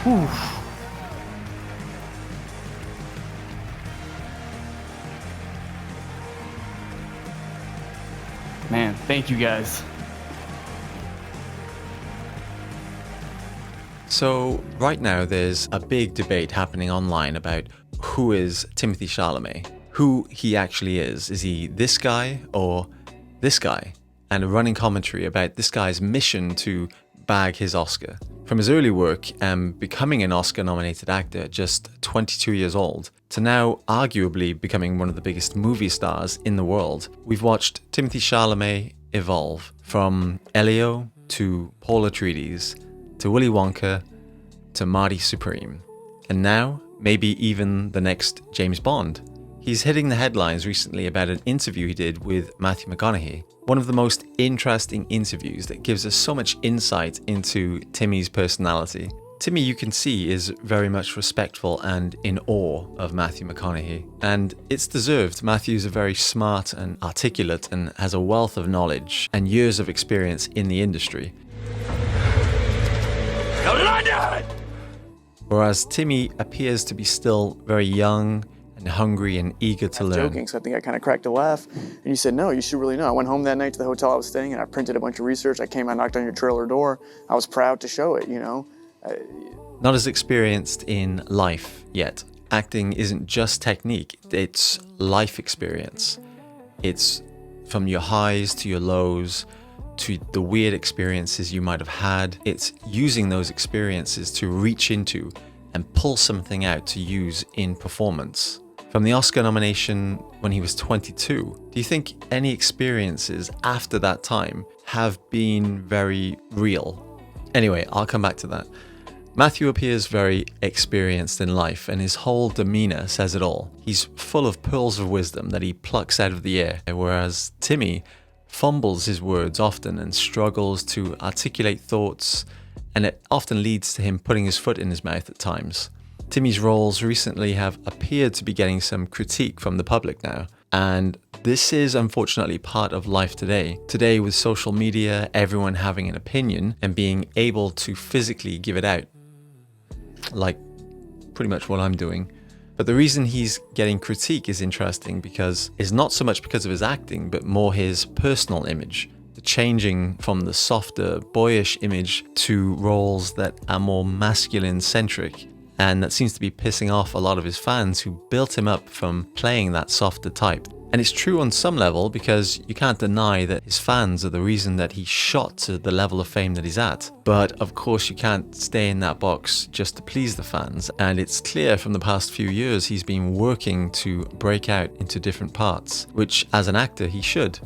Whew. Man, thank you guys. So right now there's a big debate happening online about who is Timothée Chalamet, who he actually is. Is he this guy or this guy? And a running commentary about this guy's mission to bag his Oscar. From his early work and becoming an Oscar-nominated actor at just 22 years old, to now arguably becoming one of the biggest movie stars in the world, we've watched Timothée Chalamet evolve from Elio to Paul Atreides to Willy Wonka to Marty Supreme, and now maybe even the next James Bond. He's hitting the headlines recently about an interview he did with Matthew McConaughey, one of the most interesting interviews that gives us so much insight into Timmy's personality. Timmy, you can see, is very much respectful and in awe of Matthew McConaughey, and it's deserved. Matthew's a very smart and articulate and has a wealth of knowledge and years of experience in the industry. How did I do it? Whereas Timmy appears to be still very young and hungry and eager to learn. Joking, so I think I kind of cracked a laugh. And you said, no, you should really know. I went home that night to the hotel I was staying in. I printed a bunch of research. I came, I knocked on your trailer door. I was proud to show it, you know. Not as experienced in life yet. Acting isn't just technique, it's life experience. It's from your highs to your lows, to the weird experiences you might have had. It's using those experiences to reach into and pull something out to use in performance. From the Oscar nomination when he was 22, do you think any experiences after that time have been very real? Anyway, I'll come back to that. Matthew appears very experienced in life, and his whole demeanor says it all. He's full of pearls of wisdom that he plucks out of the air, whereas Timmy fumbles his words often and struggles to articulate thoughts, and it often leads to him putting his foot in his mouth at times. Timmy's roles recently have appeared to be getting some critique from the public now, and this is unfortunately part of life today. Today, with social media, everyone having an opinion and being able to physically give it out, like pretty much what I'm doing. But the reason he's getting critique is interesting because it's not so much because of his acting, but more his personal image. The changing from the softer, boyish image to roles that are more masculine-centric. And that seems to be pissing off a lot of his fans who built him up from playing that softer type. And it's true on some level because you can't deny that his fans are the reason that he shot to the level of fame that he's at. But of course you can't stay in that box just to please the fans. And it's clear from the past few years he's been working to break out into different parts, which as an actor he should.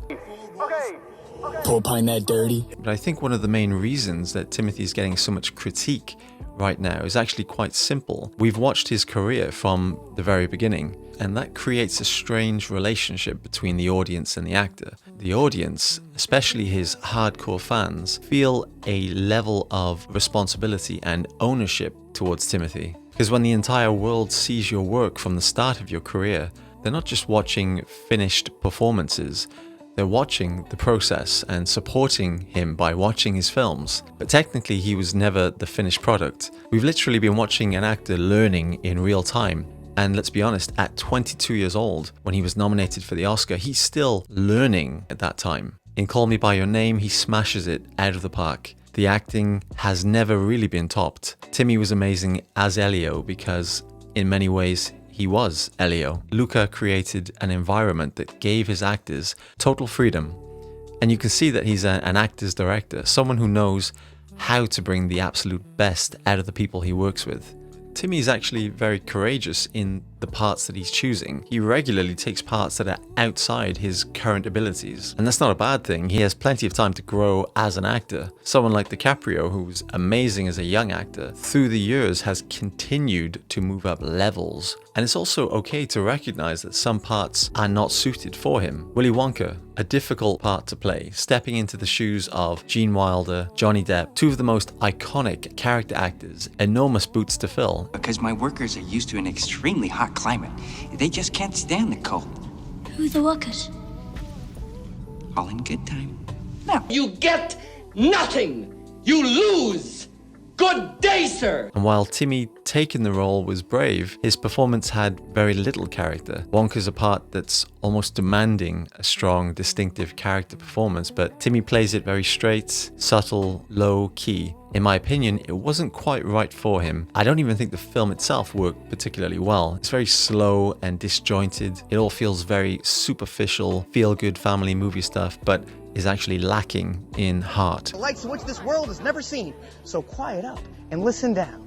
Pull pine that dirty. But I think one of the main reasons that Timothy's getting so much critique right now is actually quite simple. We've watched his career from the very beginning, and that creates a strange relationship between the audience and the actor. The audience, especially his hardcore fans, feel a level of responsibility and ownership towards Timothy. Because when the entire world sees your work from the start of your career, they're not just watching finished performances, they're watching the process and supporting him by watching his films. But technically he was never the finished product. We've literally been watching an actor learning in real time. And let's be honest, at 22 years old, when he was nominated for the Oscar, he's still learning at that time. In Call Me By Your Name, he smashes it out of the park. The acting has never really been topped. Timmy was amazing as Elio because in many ways, he was Elio. Luca created an environment that gave his actors total freedom. And you can see that he's an actor's director, someone who knows how to bring the absolute best out of the people he works with. Timmy is actually very courageous in the parts that he's choosing. He regularly takes parts that are outside his current abilities. And that's not a bad thing. He has plenty of time to grow as an actor. Someone like DiCaprio, who's amazing as a young actor, through the years has continued to move up levels. And it's also okay to recognize that some parts are not suited for him. Willy Wonka, a difficult part to play, stepping into the shoes of Gene Wilder, Johnny Depp, two of the most iconic character actors, enormous boots to fill. Because my workers are used to an extremely hot climate. They just can't stand the cold. Who are the workers? All in good time. Now, You get nothing. You lose. Good day, sir! And while Timmy taking the role was brave, his performance had very little character. Wonka's a part that's almost demanding a strong, distinctive character performance, but Timmy plays it very straight, subtle, low key. In my opinion, it wasn't quite right for him. I don't even think the film itself worked particularly well. It's very slow and disjointed. It all feels very superficial, feel-good family movie stuff, but is actually lacking in heart. The likes of which this world has never seen. So quiet up and listen down.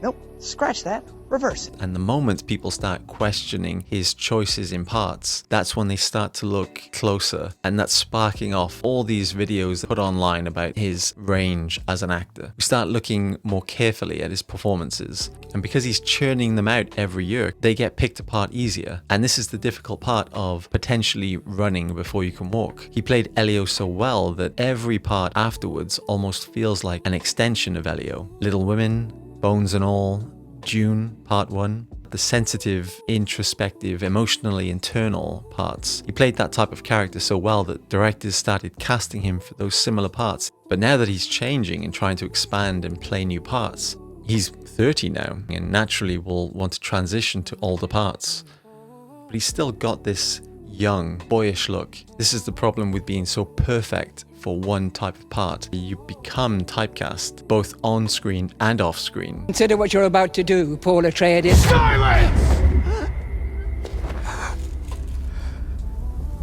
Nope, scratch that. Reverse it. And the moment people start questioning his choices in parts, that's when they start to look closer, and that's sparking off all these videos put online about his range as an actor. We start looking more carefully at his performances, and because he's churning them out every year, they get picked apart easier. And this is the difficult part of potentially running before you can walk. He played Elio so well that every part afterwards almost feels like an extension of Elio. Little Women, Bones and All, June, Part 1, the sensitive, introspective, emotionally internal parts. He played that type of character so well that directors started casting him for those similar parts. But now that he's changing and trying to expand and play new parts, he's 30 now and naturally will want to transition to older parts. But he's still got this young, boyish look. This is the problem with being so perfect for one type of part. You become typecast, both on screen and off screen. Consider what you're about to do, Paul Atreides. Silence!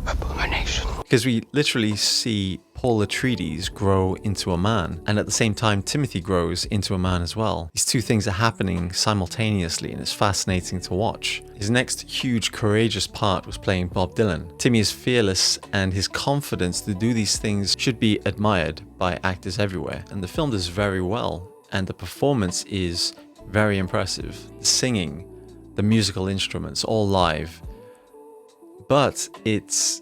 Abomination. Because we literally see Paul Atreides grow into a man, and at the same time Timothy grows into a man as well. These two things are happening simultaneously, and it's fascinating to watch. His next huge courageous part was playing Bob Dylan. Timmy is fearless, and his confidence to do these things should be admired by actors everywhere, and the film does very well, and the performance is very impressive. The singing, the musical instruments, all live, but it's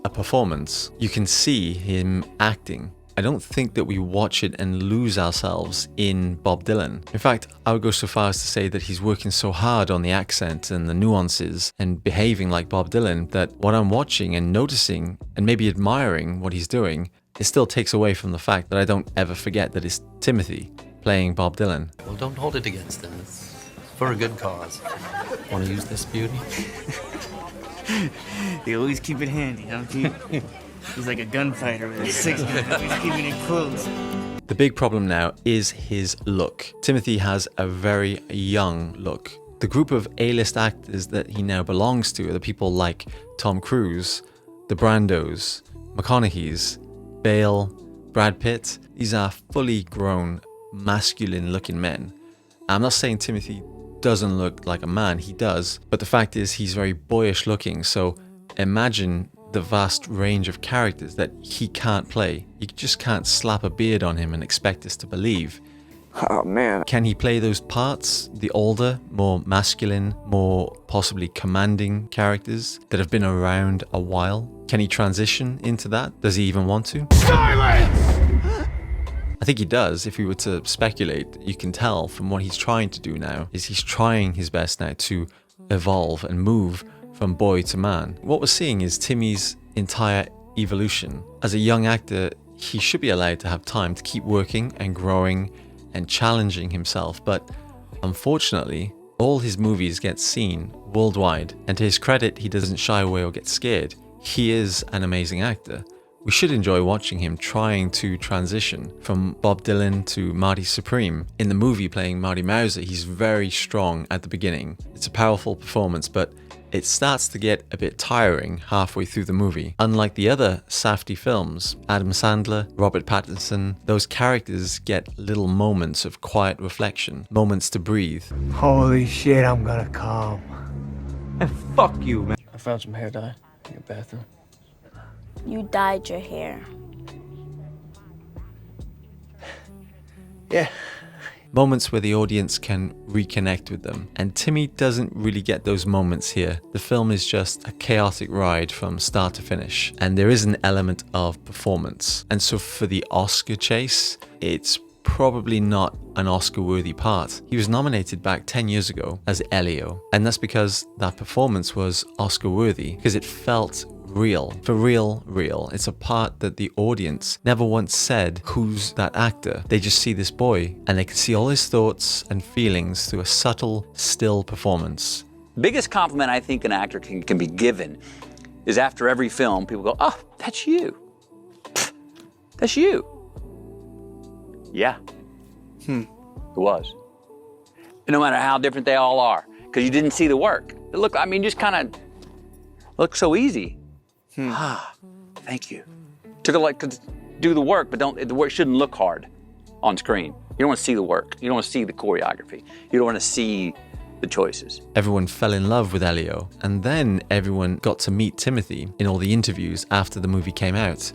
a performance. You can see him acting. I don't think that we watch it and lose ourselves in Bob Dylan. In fact, I would go so far as to say that he's working so hard on the accent and the nuances and behaving like Bob Dylan that what I'm watching and noticing and maybe admiring what he's doing, it still takes away from the fact that I don't ever forget that it's Timothy playing Bob Dylan. Well, don't hold it against him. It's for a good cause. Want to use this beauty? They always keep it handy, don't you? He's like a gunfighter with his 6 always keeping it close. The big problem now is his look. Timothy has a very young look. The group of A-list actors that he now belongs to are the people like Tom Cruise, the Brandos, McConaughey's, Bale, Brad Pitt. These are fully grown, masculine-looking men. I'm not saying Timothy doesn't look like a man, he does, but the fact is he's very boyish looking, so imagine the vast range of characters that he can't play. You just can't slap a beard on him and expect us to believe. Oh man. Can he play those parts, the older, more masculine, more possibly commanding characters that have been around a while? Can he transition into that? Does he even want to? Silence! I think he does. If we were to speculate, you can tell from what he's trying to do now is he's trying his best now to evolve and move from boy to man. What we're seeing is Timmy's entire evolution. As a young actor, he should be allowed to have time to keep working and growing and challenging himself, but unfortunately, all his movies get seen worldwide, and to his credit, he doesn't shy away or get scared. He is an amazing actor. We should enjoy watching him trying to transition from Bob Dylan to Marty Supreme. In the movie playing Marty Mauser, he's very strong at the beginning. It's a powerful performance, but it starts to get a bit tiring halfway through the movie. Unlike the other Safdie films, Adam Sandler, Robert Pattinson, those characters get little moments of quiet reflection, moments to breathe. Holy shit, I'm gonna come. And fuck you, man. I found some hair dye in your bathroom. You dyed your hair. Yeah. Moments where the audience can reconnect with them. And Timmy doesn't really get those moments here. The film is just a chaotic ride from start to finish. And there is an element of performance. And so for the Oscar chase, it's probably not an Oscar-worthy part. He was nominated back 10 years ago as Elio. And that's because that performance was Oscar-worthy, because it felt real. For real, real. It's a part that the audience never once said, who's that actor? They just see this boy and they can see all his thoughts and feelings through a subtle, still performance. Biggest compliment I think an actor can be given is after every film, people go, oh, that's you. That's you. Yeah. It was. No matter how different they all are, because you didn't see the work. It looked, I mean, just kind of looked so easy. Thank you. Took a lot to do the work, but the work shouldn't look hard on screen. You don't want to see the work. You don't want to see the choreography. You don't want to see the choices. Everyone fell in love with Elio, and then everyone got to meet Timothy in all the interviews after the movie came out.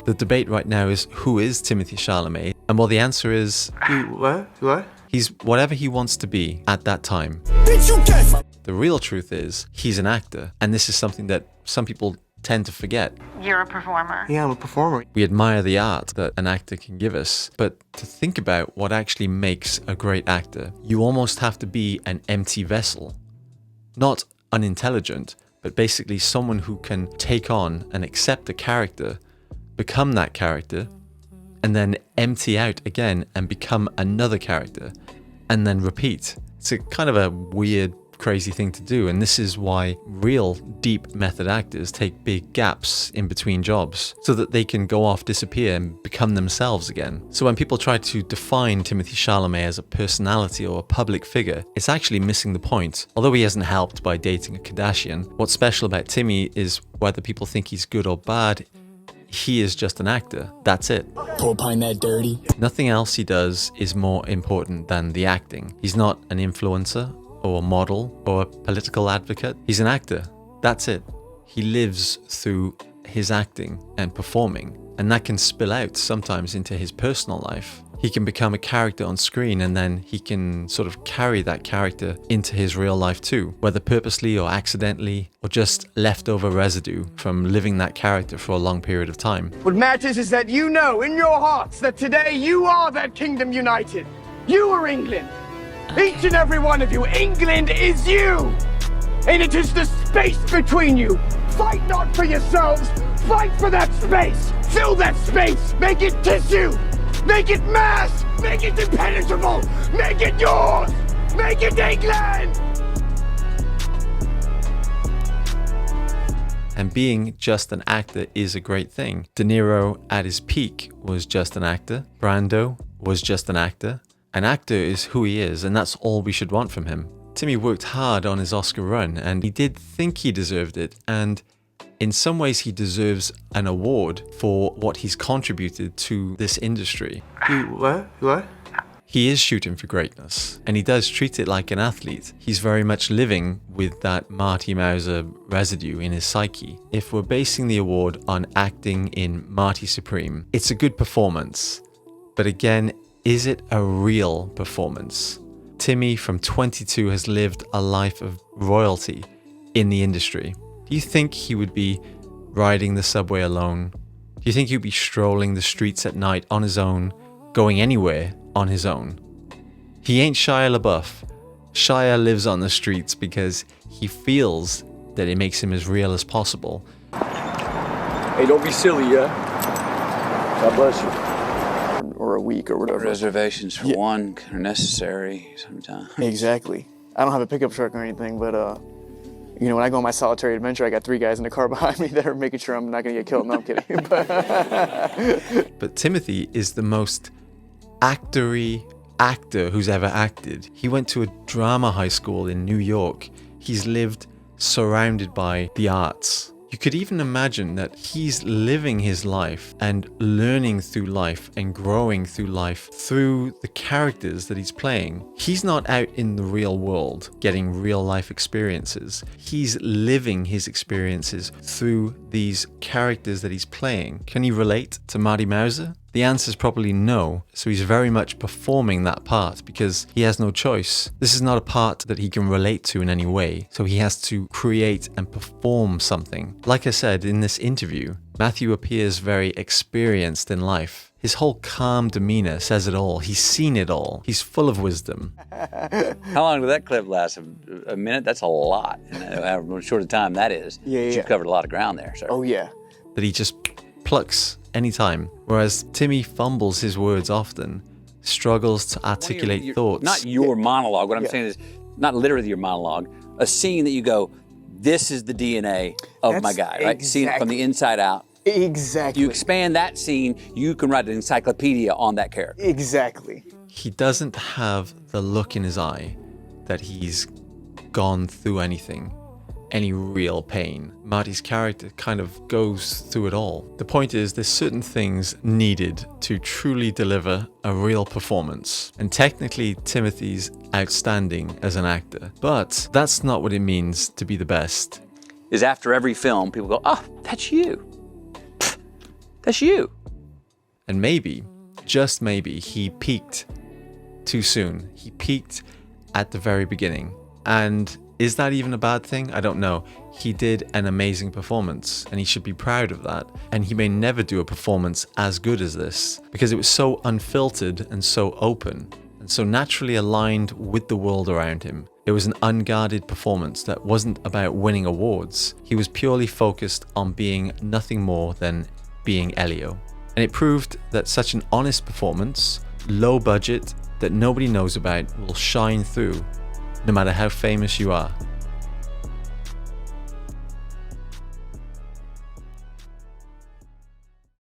The debate right now is, who is Timothée Chalamet? And well, the answer is... What? He's whatever he wants to be at that time. The real truth is, he's an actor, and this is something that some people tend to forget. You're a performer. Yeah, I'm a performer. We admire the art that an actor can give us, but to think about what actually makes a great actor, you almost have to be an empty vessel. Not unintelligent, but basically someone who can take on and accept a character, become that character, and then empty out again and become another character, and then repeat. It's a kind of a weird, crazy thing to do, and this is why real deep method actors take big gaps in between jobs so that they can go off, disappear, and become themselves again. So when people try to define Timothée Chalamet as a personality or a public figure, it's actually missing the point. Although he hasn't helped by dating a Kardashian, what's special about Timmy is whether people think he's good or bad, he is just an actor. That's it. Pine that dirty. Nothing else he does is more important than the acting. He's not an influencer or a model or a political advocate. He's an actor. That's it. He lives through his acting and performing, and that can spill out sometimes into his personal life. He can become a character on screen, and then he can sort of carry that character into his real life too, whether purposely or accidentally, or just leftover residue from living that character for a long period of time. What matters is that you know in your hearts that today you are that kingdom united. You are England. Each and every one of you. England is you. And it is the space between you. Fight not for yourselves. Fight for that space. Fill that space. Make it tissue. Make it mass. Make it impenetrable. Make it yours. Make it England. And being just an actor is a great thing. De Niro at his peak was just an actor. Brando was just an actor. An actor is who he is, and that's all we should want from him. Timmy worked hard on his Oscar run, and he did think he deserved it, and in some ways he deserves an award for what he's contributed to this industry. What? He is shooting for greatness, and he does treat it like an athlete. He's very much living with that Marty Mauser residue in his psyche. If we're basing the award on acting in Marty Supreme, it's a good performance, but again, is it a real performance? Timmy from 22 has lived a life of royalty in the industry. Do you think he would be riding the subway alone? Do you think he'd be strolling the streets at night on his own, going anywhere on his own? He ain't Shia LaBeouf. Shia lives on the streets because he feels that it makes him as real as possible. Hey, don't be silly, yeah? God bless you. Or a week or whatever. Reservations for one are necessary sometimes. Exactly. I don't have a pickup truck or anything, but you know, when I go on my solitary adventure, I got 3 guys in the car behind me that are making sure I'm not gonna get killed. No, I'm kidding. But Timothy is the most actory actor who's ever acted. He went to a drama high school in New York. He's lived surrounded by the arts. You could even imagine that he's living his life and learning through life and growing through life through the characters that he's playing. He's not out in the real world getting real life experiences. He's living his experiences through these characters that he's playing. Can he relate to Marty Mauser? The answer is probably no, so he's very much performing that part because he has no choice. This is not a part that he can relate to in any way, so he has to create and perform something. Like I said in this interview, Matthew appears very experienced in life. His whole calm demeanor says it all. He's seen it all. He's full of wisdom. How long did that clip last? A minute? That's a lot. And how short a time that is. Yeah. You covered a lot of ground there, sir. Oh, yeah. That he just plucks anytime. Whereas Timmy fumbles his words often, struggles to articulate thoughts. Not your monologue. What I'm saying is not literally your monologue. A scene that you go, this is the DNA of my guy, right? Seeing it from the inside out. Exactly. You expand that scene, you can write an encyclopedia on that character. Exactly. He doesn't have the look in his eye that he's gone through anything, any real pain. Marty's character kind of goes through it all. The point is, there's certain things needed to truly deliver a real performance. And technically, Timothy's outstanding as an actor. But that's not what it means to be the best. Is after every film, people go, oh, that's you. That's you. And maybe, just maybe, he peaked too soon. He peaked at the very beginning. And is that even a bad thing? I don't know. He did an amazing performance and he should be proud of that. And he may never do a performance as good as this because it was so unfiltered and so open and so naturally aligned with the world around him. It was an unguarded performance that wasn't about winning awards. He was purely focused on being nothing more than being Elio. And it proved that such an honest performance, low budget, that nobody knows about will shine through no matter how famous you are.